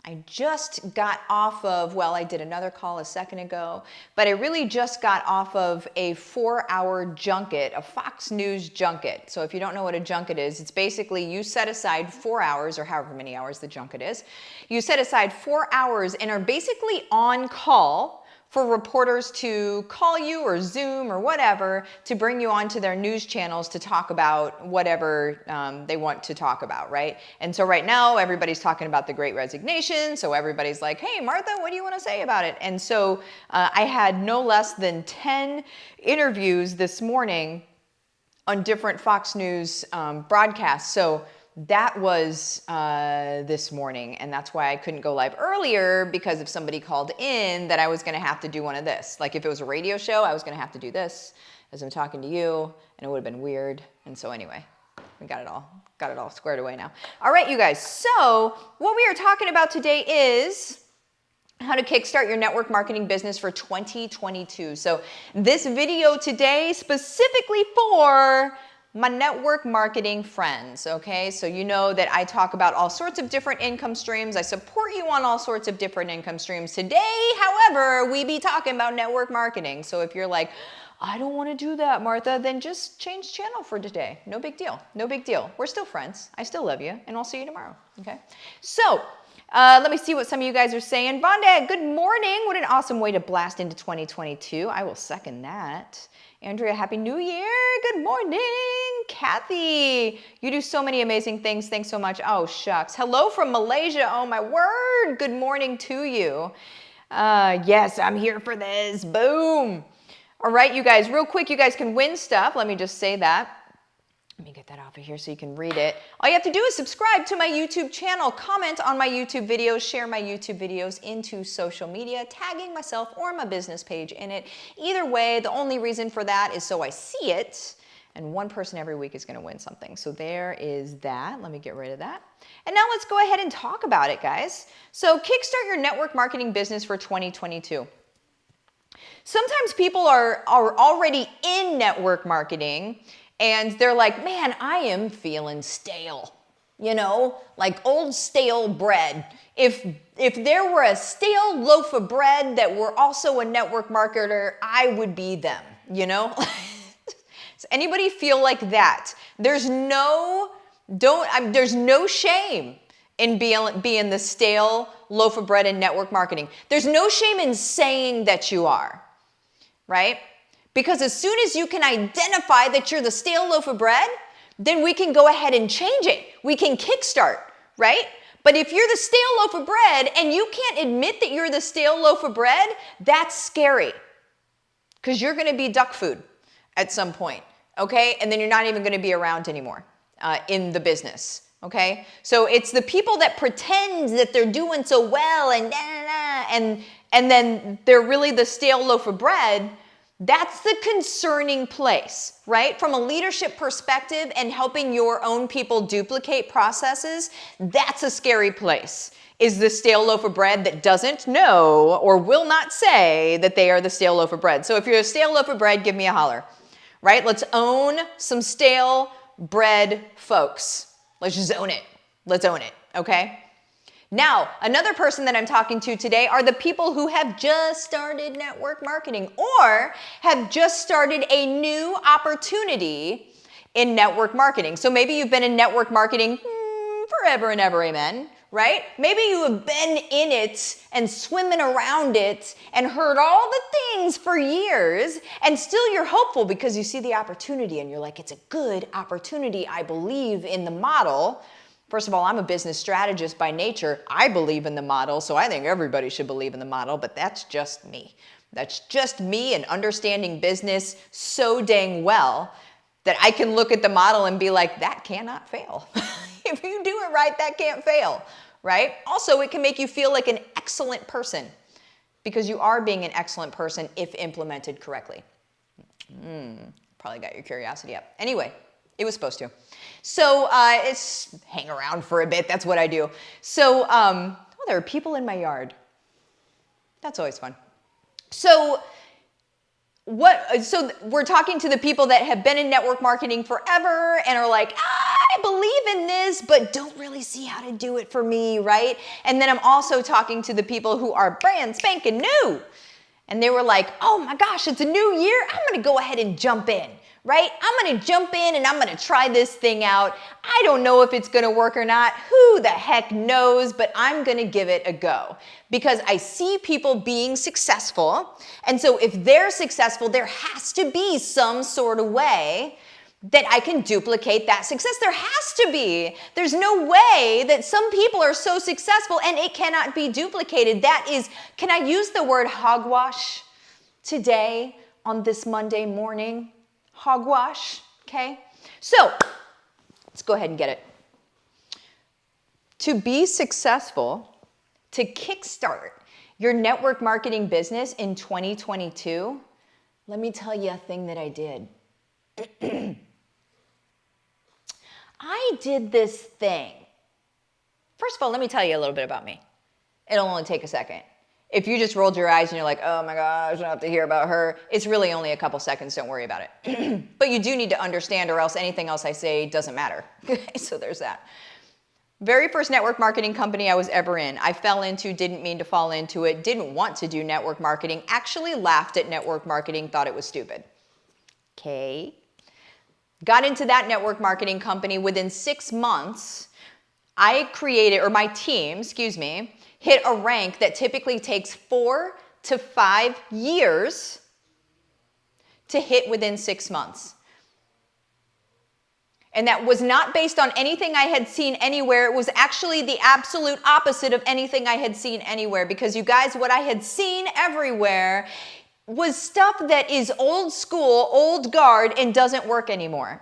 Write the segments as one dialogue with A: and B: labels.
A: I just got off of, well, I did another call a second ago, but I really just got off of a 4-hour junket, a Fox News junket. So if you don't know what a junket is, it's basically you set aside 4 hours or however many hours the junket is. You set aside 4 hours and are basically on call for reporters to call you or Zoom or whatever to bring you onto their news channels to talk about whatever they want to talk about, right? And so right now, everybody's talking about the Great Resignation, so everybody's like, hey, Martha, what do you want to say about it? And so I had no less than 10 interviews this morning on different Fox News broadcasts. So that was this morning, and that's why I couldn't go live earlier, because if somebody called in, that I was going to have to do one of this. Like if it was a radio show, I was going to have to do this as I'm talking to you, and it would have been weird. And so anyway, we got it all squared away now. All right, you guys. So what we are talking about today is how to kickstart your network marketing business for 2022. So this video today specifically for my network marketing friends, okay? So you know that I talk about all sorts of different income streams. I support you on all sorts of different income streams. Today, however, we be talking about network marketing. So if you're like, I don't want to do that, Martha, then just change channel for today. No big deal. No big deal. We're still friends. I still love you, and I'll see you tomorrow, okay? So let me see what some of you guys are saying. Vonda, good morning. What an awesome way to blast into 2022. I will second that. Andrea, Happy New Year. Good morning. Kathy, you do so many amazing things. Thanks so much. Oh, shucks. Hello from Malaysia. Oh, my word. Good morning to you. Yes, I'm here for this. Boom. All right, you guys, real quick, you guys can win stuff. Let me just say that. Let me get that off of here so you can read it. All you have to do is subscribe to my YouTube channel, comment on my YouTube videos, share my YouTube videos into social media, tagging myself or my business page in it. Either way, the only reason for that is so I see it, and one person every week is going to win something. So there is that. Let me get rid of that. And now let's go ahead and talk about it, guys. So kickstart your network marketing business for 2022. Sometimes people are already in network marketing, and they're like, man, I am feeling stale, you know, like old stale bread. If there were a stale loaf of bread that were also a network marketer, I would be them, you know? Does anybody feel like that? There's no shame in being the stale loaf of bread in network marketing. There's no shame in saying that you are, right? Because as soon as you can identify that you're the stale loaf of bread, then we can go ahead and change it. We can kickstart, right? But if you're the stale loaf of bread and you can't admit that you're the stale loaf of bread, that's scary, because you're going to be duck food at some point, okay? And then you're not even going to be around anymore in the business, okay? So it's the people that pretend that they're doing so well and then they're really the stale loaf of bread. That's the concerning place, right? From a leadership perspective and helping your own people duplicate processes, that's a scary place, is the stale loaf of bread that doesn't know or will not say that they are the stale loaf of bread. So if you're a stale loaf of bread, give me a holler, right? Let's own some stale bread folks. Let's just own it. Let's own it, okay? Now, another person that I'm talking to today are the people who have just started network marketing or have just started a new opportunity in network marketing. So maybe you've been in network marketing forever and ever, amen, right? Maybe you have been in it and swimming around it and heard all the things for years, and still you're hopeful because you see the opportunity and you're like, it's a good opportunity. I believe in the model. First of all, I'm a business strategist by nature. I believe in the model, so I think everybody should believe in the model, but that's just me. That's just me and understanding business so dang well that I can look at the model and be like, that cannot fail. If you do it right, that can't fail, right? Also, it can make you feel like an excellent person because you are being an excellent person if implemented correctly. Probably got your curiosity up. Anyway, it was supposed to. So it's hang around for a bit. That's what I do. So there are people in my yard. That's always fun. So So we're talking to the people that have been in network marketing forever and are like, I believe in this, but don't really see how to do it for me, right? And then I'm also talking to the people who are brand spanking new. And they were like, oh my gosh, it's a new year. I'm going to go ahead and jump in, right? I'm going to jump in and I'm going to try this thing out. I don't know if it's going to work or not. Who the heck knows? But I'm going to give it a go because I see people being successful. And so if they're successful, there has to be some sort of way that I can duplicate that success. There has to be. There's no way that some people are so successful and it cannot be duplicated. That is, can I use the word hogwash today on this Monday morning? Hogwash, okay? So, let's go ahead and get it. To be successful, to kickstart your network marketing business in 2022, let me tell you a thing that I did. I did this thing. First of all, let me tell you a little bit about me. It'll only take a second. If you just rolled your eyes and you're like, oh my gosh, I don't have to hear about her, it's really only a couple seconds, don't worry about it. But you do need to understand or else anything else I say doesn't matter. So there's that. Very first network marketing company I was ever in. I fell into, didn't mean to fall into it, didn't want to do network marketing, actually laughed at network marketing, thought it was stupid. Okay. Got into that network marketing company. Within 6 months, I created, or my team, hit a rank that typically takes 4 to 5 years to hit within 6 months. And that was not based on anything I had seen anywhere. It was actually the absolute opposite of anything I had seen anywhere. Because you guys, what I had seen everywhere was stuff that is old school, old guard, and doesn't work anymore.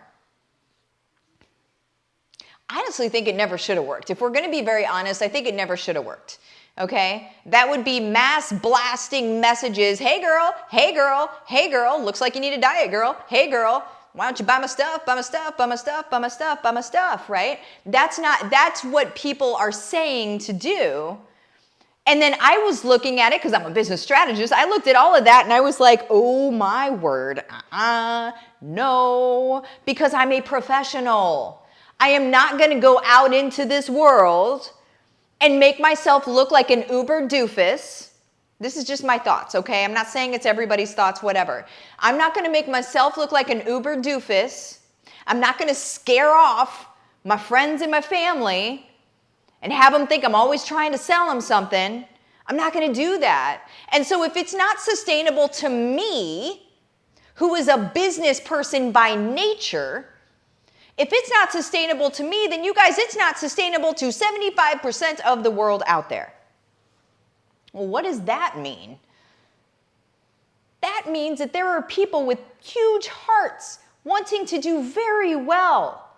A: I honestly think it never should have worked. If we're going to be very honest, I think it never should have worked. Okay? That would be mass blasting messages. Hey girl, hey girl, hey girl, looks like you need a diet, girl. Hey girl, why don't you buy my stuff, buy my stuff, buy my stuff, buy my stuff, buy my stuff, right? That's what people are saying to do. And then I was looking at it because I'm a business strategist. I looked at all of that and I was like, oh my word, no, because I'm a professional. I am not going to go out into this world and make myself look like an uber doofus. This is just my thoughts, okay? I'm not saying it's everybody's thoughts, whatever. I'm not going to make myself look like an uber doofus. I'm not going to scare off my friends and my family and have them think I'm always trying to sell them something. I'm not going to do that. And so if it's not sustainable to me, who is a business person by nature, if it's not sustainable to me, then you guys, it's not sustainable to 75% of the world out there. Well, what does that mean? That means that there are people with huge hearts wanting to do very well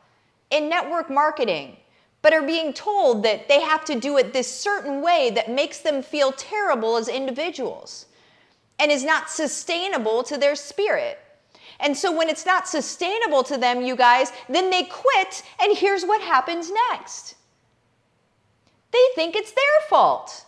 A: in network marketing, but are being told that they have to do it this certain way that makes them feel terrible as individuals and is not sustainable to their spirit. And so when it's not sustainable to them, you guys, then they quit, and here's what happens next. They think it's their fault.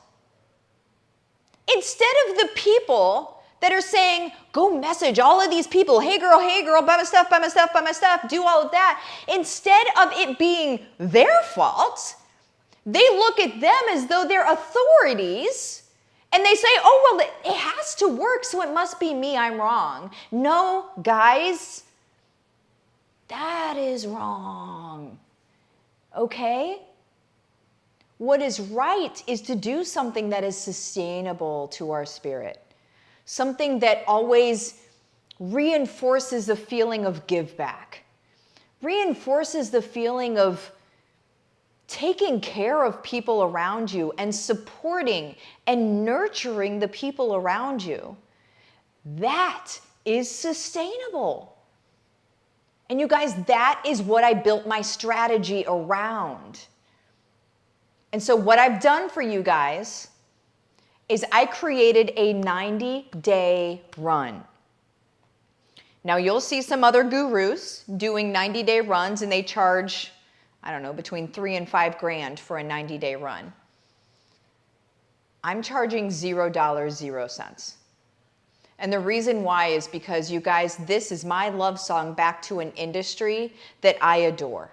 A: Instead of the people that are saying, go message all of these people, hey girl, buy my stuff, buy my stuff, buy my stuff, do all of that. Instead of it being their fault, they look at them as though they're authorities and they say, oh, well, it has to work, so it must be me, I'm wrong. No, guys, that is wrong. Okay? What is right is to do something that is sustainable to our spirit. Something that always reinforces the feeling of give back. Reinforces the feeling of taking care of people around you and supporting and nurturing the people around you. That is sustainable. And you guys, that is what I built my strategy around. And so what I've done for you guys is I created a 90-day run. Now you'll see some other gurus doing 90-day runs and they charge, I don't know, between $3,000 and $5,000 for a 90-day run. I'm charging $0, 0 cents. And the reason why is because, you guys, this is my love song back to an industry that I adore.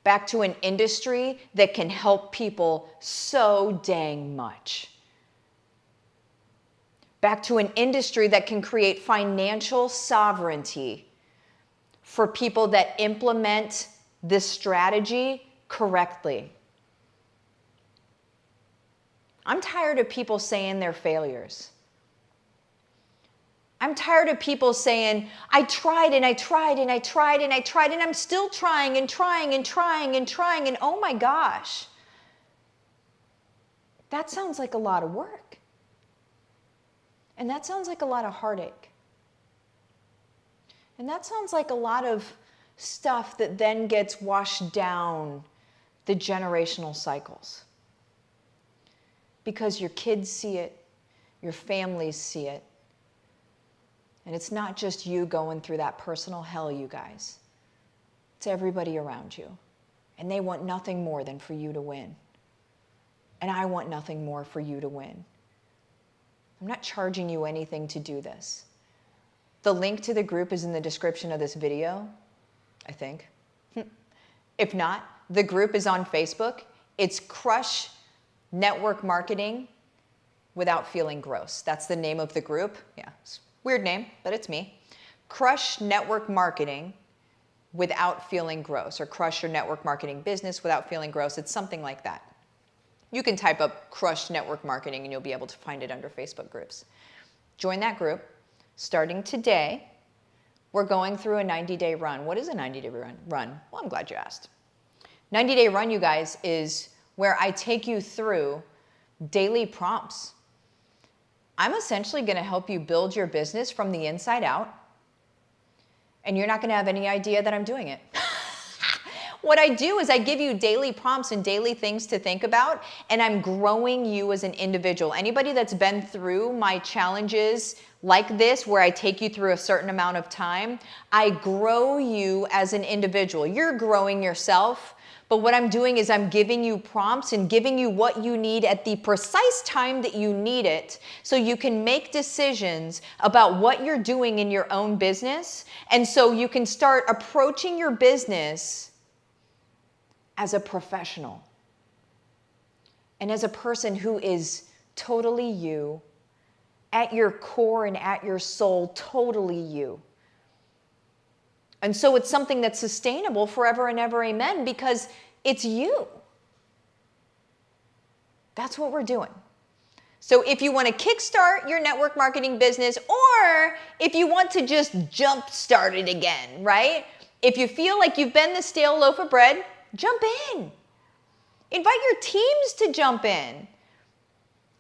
A: Back to an industry that can help people so dang much. Back to an industry that can create financial sovereignty for people that implement this strategy correctly. I'm tired of people saying they're failures. I'm tired of people saying, I tried and I tried and I tried and I tried and I'm still trying and trying and trying and trying and oh my gosh. That sounds like a lot of work. And that sounds like a lot of heartache. And that sounds like a lot of stuff that then gets washed down the generational cycles. Because your kids see it, your families see it. And it's not just you going through that personal hell, you guys. It's everybody around you. And they want nothing more than for you to win. And I want nothing more for you to win. I'm not charging you anything to do this. The link to the group is in the description of this video, I think. If not, the group is on Facebook. It's Crush Network Marketing Without Feeling Gross. That's the name of the group. Yeah. Weird name, but it's me. Crush Network Marketing Without Feeling Gross, or Crush Your Network Marketing Business Without Feeling Gross. It's something like that. You can type up Crush Network Marketing and you'll be able to find it under Facebook groups. Join that group. Starting today, we're going through a 90-day run. What is a 90-day run? Well, I'm glad you asked. 90-day run, you guys, is where I take you through daily prompts. I'm essentially going to help you build your business from the inside out, and you're not going to have any idea that I'm doing it. What I do is I give you daily prompts and daily things to think about, and I'm growing you as an individual. Anybody that's been through my challenges like this, where I take you through a certain amount of time, I grow you as an individual. You're growing yourself. But what I'm doing is I'm giving you prompts and giving you what you need at the precise time that you need it, so you can make decisions about what you're doing in your own business. And so you can start approaching your business as a professional and as a person who is totally you, at your core and at your soul, totally you. And so it's something that's sustainable forever and ever, amen, because it's you. That's what we're doing. So if you want to kickstart your network marketing business, or if you want to just jump start it again, right? If you feel like you've been the stale loaf of bread, jump in. Invite your teams to jump in.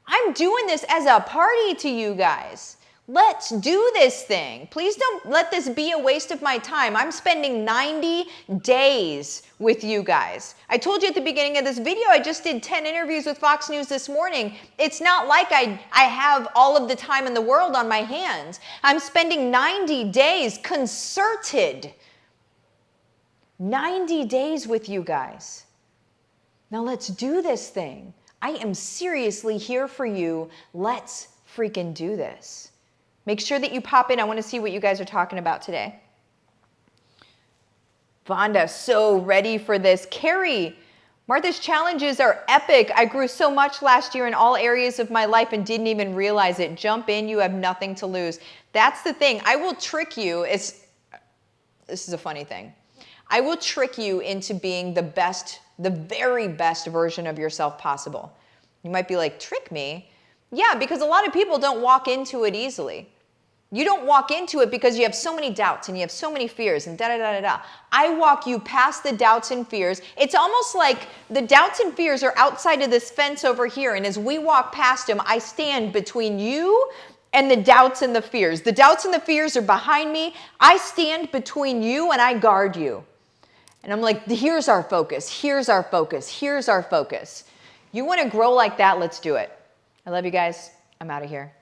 A: I'm doing this as a party to you guys. Let's do this thing. Please don't let this be a waste of my time. I'm spending 90 days with you guys. I told you at the beginning of this video, I just did 10 interviews with Fox News this morning. It's not like I have all of the time in the world on my hands. I'm spending 90 days concerted. 90 days with you guys. Now let's do this thing. I am seriously here for you. Let's freaking do this. Make sure that you pop in. I want to see what you guys are talking about today. Vonda, so ready for this. Carrie, Martha's challenges are epic. I grew so much last year in all areas of my life and didn't even realize it. Jump in. You have nothing to lose. That's the thing. I will trick you. This is a funny thing. I will trick you into being the best, the very best version of yourself possible. You might be like, trick me? Yeah, because a lot of people don't walk into it easily. You don't walk into it because you have so many doubts and you have so many fears and da-da-da-da-da. I walk you past the doubts and fears. It's almost like the doubts and fears are outside of this fence over here, and as we walk past them, I stand between you and the doubts and the fears. The doubts and the fears are behind me. I stand between you and I guard you. And I'm like, here's our focus, here's our focus, here's our focus. You want to grow like that? Let's do it. I love you guys. I'm out of here.